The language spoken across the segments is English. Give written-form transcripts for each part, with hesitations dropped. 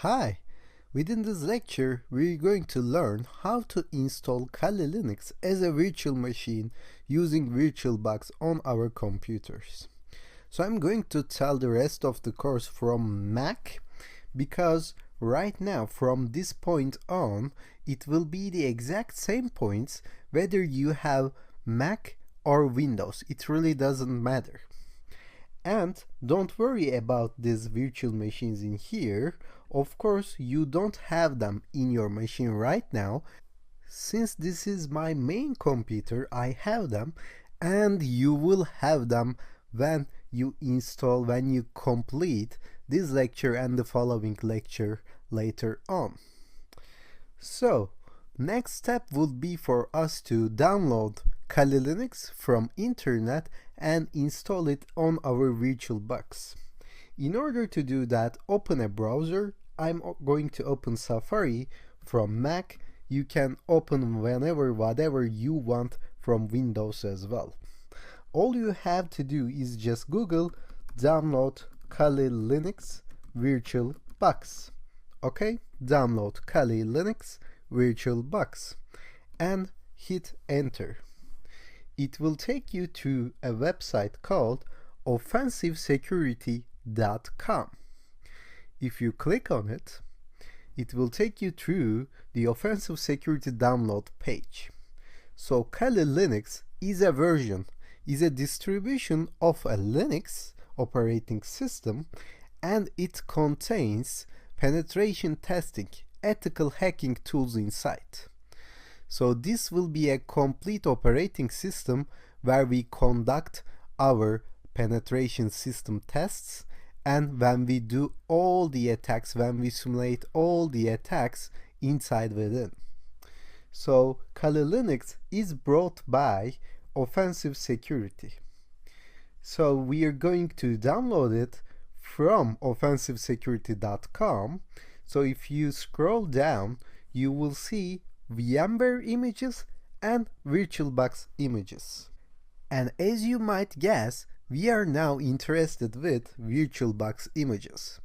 Hi! Within this lecture, we're going to learn how to install Kali Linux as a virtual machine using VirtualBox on our computers. So I'm going to tell the rest of the course from Mac because right now from this point on it will be the exact same points whether you have Mac or Windows. It really doesn't matter. And don't worry about these virtual machines in here. Of course, you don't have them in your machine right now. Since this is my main computer, I have them, and you will have them when you complete this lecture and the following lecture later on. So, next step would be for us to download Kali Linux from internet and install it on our VirtualBox. In order to do that, open a browser. I'm going to open Safari from Mac. You can open whatever you want from Windows as well. All you have to do is just Google download Kali Linux VirtualBox. Okay, download Kali Linux VirtualBox and hit enter. It will take you to a website called offensivesecurity.com. If you click on it, it will take you through the Offensive Security download page. So Kali Linux is a distribution of a Linux operating system, and it contains penetration testing, ethical hacking tools inside. So this will be a complete operating system where we conduct our penetration system tests, and when we do all the attacks, when we simulate all the attacks inside within. So Kali Linux is brought by Offensive Security. So we are going to download it from offensivesecurity.com. So if you scroll down, you will see VMware images and VirtualBox images. And as you might guess, we are now interested with VirtualBox images.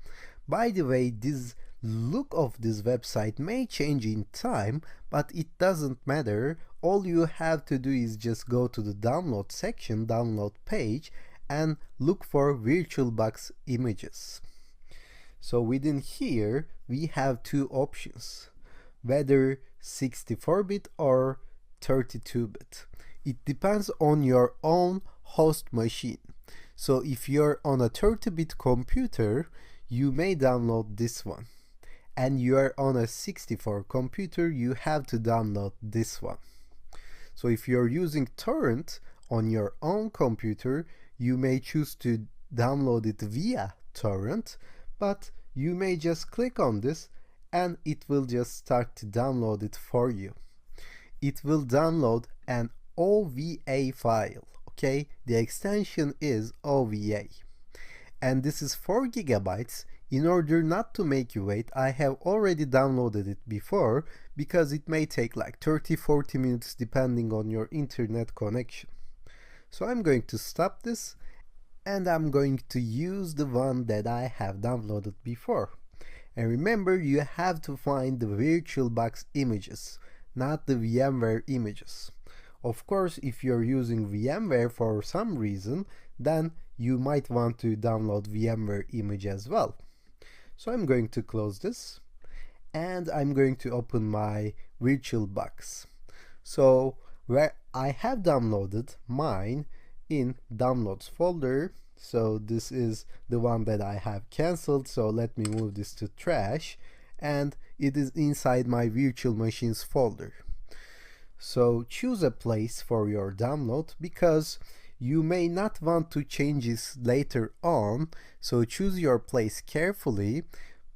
By the way, this look of this website may change in time, but it doesn't matter. All you have to do is just go to the download section, download page, and look for VirtualBox images. So within here, we have two options, whether 64-bit or 32-bit. It depends on your own host machine. So if you're on a 30-bit computer, you may download this one. And you are on a 64 computer, you have to download this one. So if you're using torrent on your own computer, you may choose to download it via torrent, but you may just click on this and it will just start to download it for you. It will download an OVA file. Okay, the extension is OVA, and this is 4 gigabytes. In order not to make you wait, I have already downloaded it before because it may take like 30-40 minutes depending on your internet connection. So I'm going to stop this and I'm going to use the one that I have downloaded before. And remember, you have to find the VirtualBox images, not the VMware images. Of course, if you're using VMware for some reason, then you might want to download VMware image as well. So I'm going to close this and I'm going to open my VirtualBox. So where I have downloaded mine in downloads folder. So this is the one that I have cancelled. So let me move this to trash, and it is inside my virtual machines folder. So choose a place for your download because you may not want to change this later on. So choose your place carefully,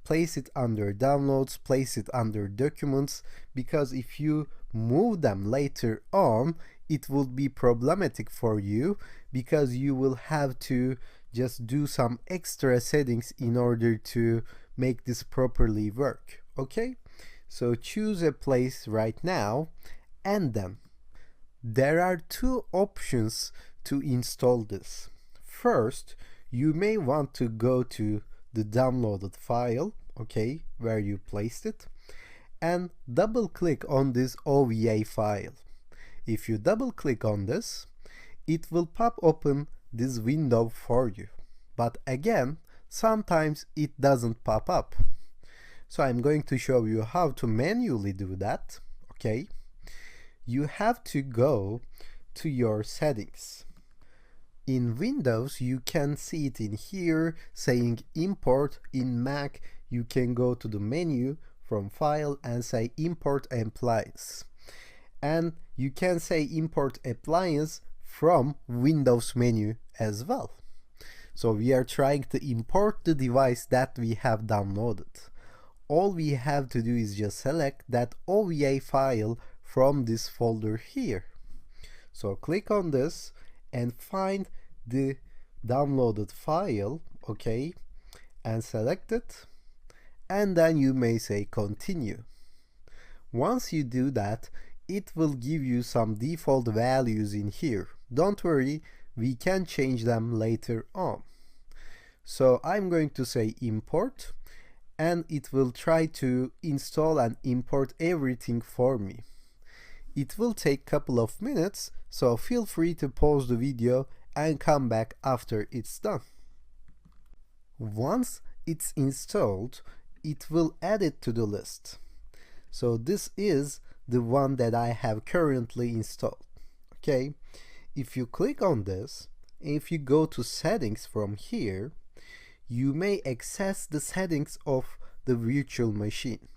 place it under downloads, place it under documents, because if you move them later on, it will be problematic for you because you will have to just do some extra settings in order to make this properly work. Okay, so choose a place right now. And then there are two options to install this. First, you may want to go to the downloaded file okay, where you placed it, and double click on this OVA file. If you double click on this, it will pop open this window for you. But again, sometimes it doesn't pop up. So I'm going to show you how to manually do that, okay? You have to go to your settings. In Windows, you can see it in here saying import. In Mac, you can go to the menu from file and say import appliance. And you can say import appliance from Windows menu as well. So we are trying to import the device that we have downloaded. All we have to do is just select that OVA file from this folder here. So click on this and find the downloaded file, okay, and select it, and then you may say continue. Once you do that, it will give you some default values in here. Don't worry, we can change them later on. So I'm going to say import, and it will try to install and import everything for me. It will take a couple of minutes, so feel free to pause the video and come back after it's done. Once it's installed, it will add it to the list. So this is the one that I have currently installed. Okay, if you click on this, if you go to settings from here, you may access the settings of the virtual machine.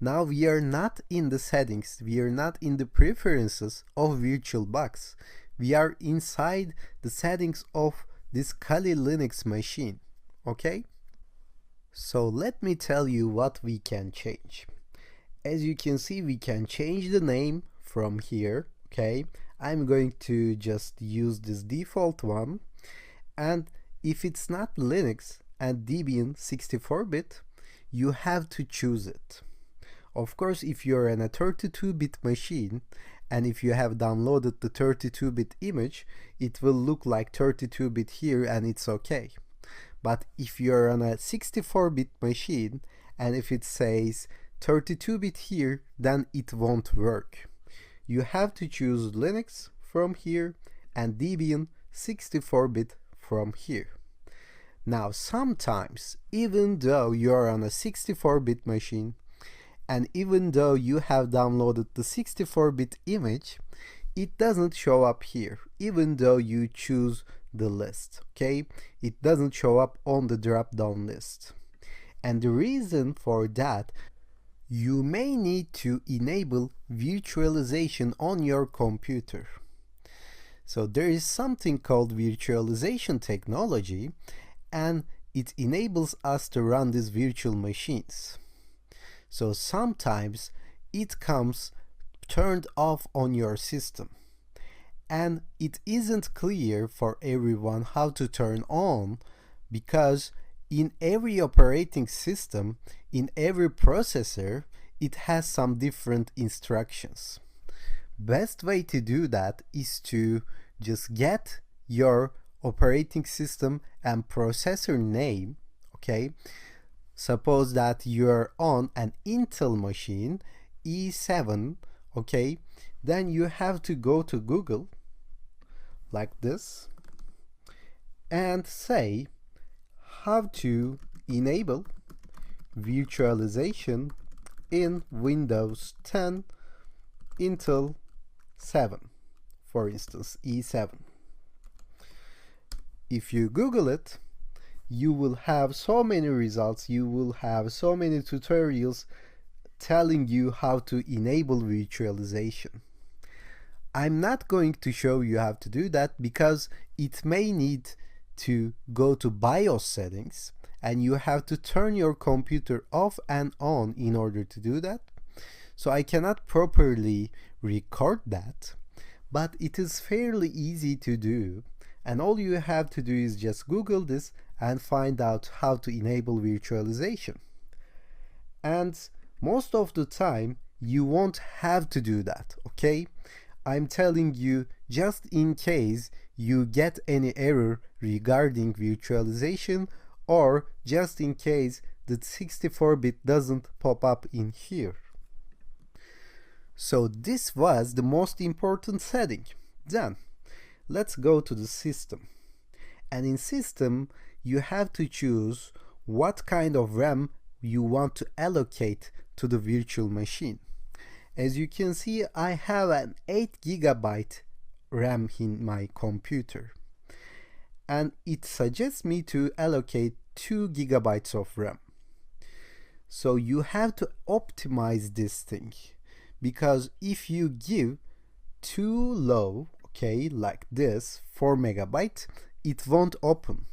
Now we are not in the settings, we are not in the preferences of VirtualBox. We are inside the settings of this Kali Linux machine, okay? So let me tell you what we can change. As you can see, we can change the name from here, okay? I'm going to just use this default one, and if it's not Linux and Debian 64-bit, you have to choose it. Of course, if you're in a 32-bit machine, and if you have downloaded the 32-bit image, it will look like 32-bit here and it's okay. But if you're on a 64-bit machine, and if it says 32-bit here, then it won't work. You have to choose Linux from here and Debian 64-bit from here. Now sometimes, even though you're on a 64-bit machine, and even though you have downloaded the 64-bit image, it doesn't show up here, even though you choose the list, okay? It doesn't show up on the drop-down list. And the reason for that, you may need to enable virtualization on your computer. So there is something called virtualization technology, and it enables us to run these virtual machines. So sometimes it comes turned off on your system, and it isn't clear for everyone how to turn on, because in every operating system, in every processor, it has some different instructions. Best way to do that is to just get your operating system and processor name, okay? Suppose that you're on an Intel machine, i7, okay? Then you have to go to Google, like this, and say how to enable virtualization in Windows 10 Intel 7, for instance, i7. If you Google it, you will have so many results, you will have so many tutorials telling you how to enable virtualization. I'm not going to show you how to do that because it may need to go to BIOS settings, and you have to turn your computer off and on in order to do that. So I cannot properly record that, but it is fairly easy to do, and all you have to do is just Google this and find out how to enable virtualization. And most of the time you won't have to do that, okay? I'm telling you just in case you get any error regarding virtualization, or just in case the 64-bit doesn't pop up in here. So this was the most important setting. Then let's go to the system. And in system, you have to choose what kind of RAM you want to allocate to the virtual machine. As you can see, I have an 8 GB RAM in my computer. And it suggests me to allocate 2 GB of RAM. So you have to optimize this thing, because if you give too low, okay, like this, 4 MB, it won't open.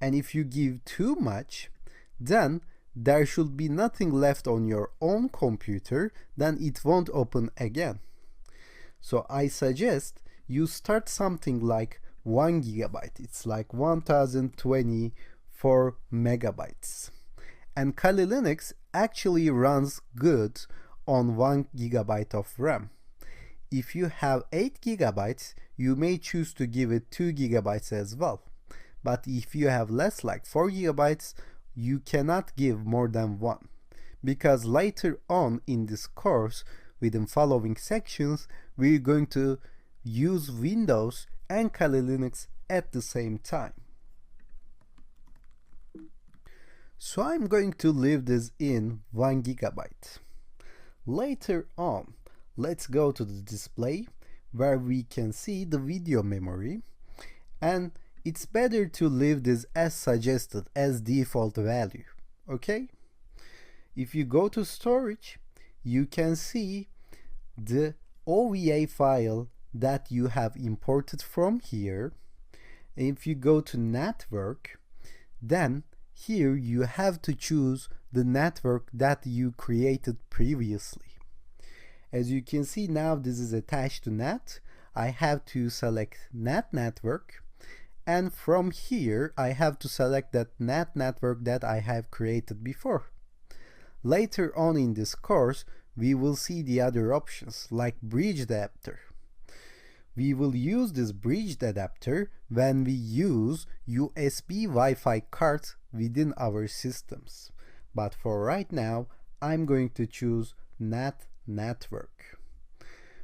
And if you give too much, then there should be nothing left on your own computer, then it won't open again. So I suggest you start something like 1 GB. It's like 1024 megabytes. And Kali Linux actually runs good on 1 GB of RAM. If you have 8 GB, you may choose to give it 2 GB as well. But if you have less, like 4 GB, you cannot give more than 1. Because later on in this course, within following sections, we're going to use Windows and Kali Linux at the same time. So I'm going to leave this in 1 GB. Later on, let's go to the display where we can see the video memory, and it's better to leave this as suggested, as default value, okay? If you go to storage, you can see the OVA file that you have imported from here. If you go to network, then here you have to choose the network that you created previously. As you can see now, this is attached to NAT. I have to select NAT network, and from here I have to select that NAT network that I have created before. Later on in this course, we will see the other options like bridge adapter. We will use this bridged adapter when we use USB Wi-Fi cards within our systems. But for right now, I'm going to choose NAT network.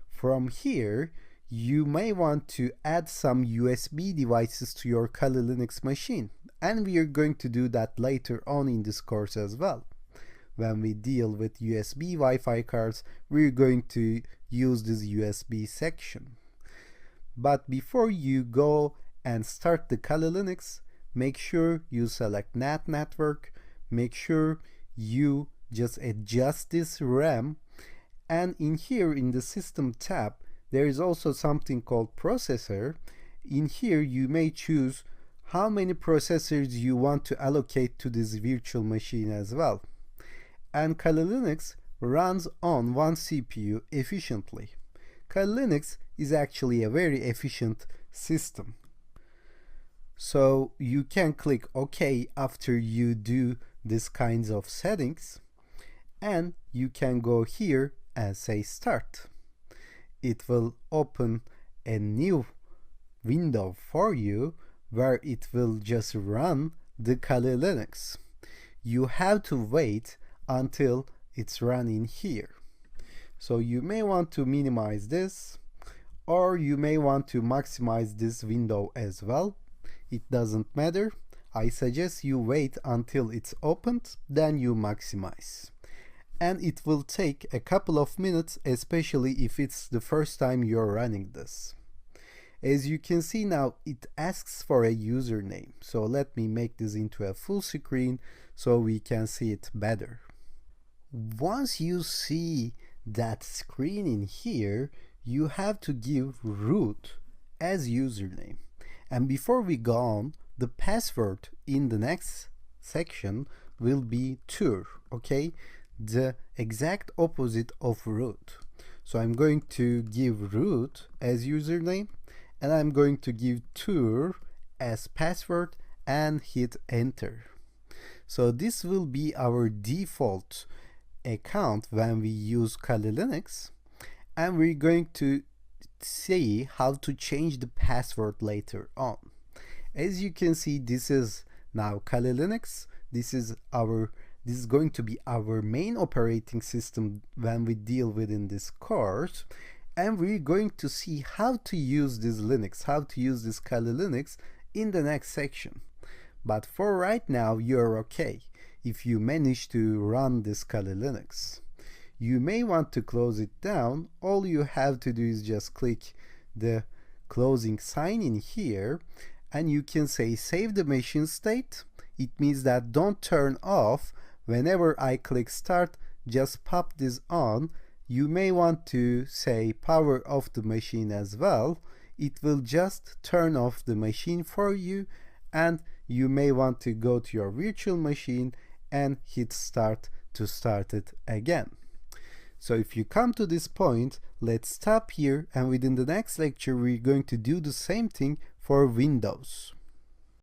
From here, you may want to add some USB devices to your Kali Linux machine, and we are going to do that later on in this course as well. When we deal with USB Wi-Fi cards, we're going to use this USB section. But before you go and start the Kali Linux, make sure you select NAT network, make sure you just adjust this RAM, and in here in the system tab, there is also something called processor. In here you may choose how many processors you want to allocate to this virtual machine as well. And Kali Linux runs on one CPU efficiently. Kali Linux is actually a very efficient system. So you can click OK after you do these kinds of settings, and you can go here and say start. It will open a new window for you where it will just run the Kali Linux. You have to wait until it's running here. So you may want to minimize this, or you may want to maximize this window as well. It doesn't matter. I suggest you wait until it's opened, then you maximize. And it will take a couple of minutes, especially if it's the first time you're running this. As you can see now, it asks for a username. So let me make this into a full screen so we can see it better. Once you see that screen in here, you have to give root as username. And before we go on, the password in the next section will be tour, okay? The exact opposite of root. So I'm going to give root as username, and I'm going to give tour as password and hit enter. So this will be our default account when we use Kali Linux, and we're going to see how to change the password later on. As you can see, this is now Kali Linux. This is our This is going to be our main operating system when we deal within this course. And we're going to see how to use this Linux, how to use this Kali Linux in the next section. But for right now, you're okay if you manage to run this Kali Linux. You may want to close it down. All you have to do is just click the closing sign in here, and you can say save the machine state. It means that don't turn off. Whenever I click start, just pop this on. You may want to say power off the machine as well. It will just turn off the machine for you, and you may want to go to your virtual machine and hit start to start it again. So if you come to this point, let's stop here, and within the next lecture we're going to do the same thing for Windows.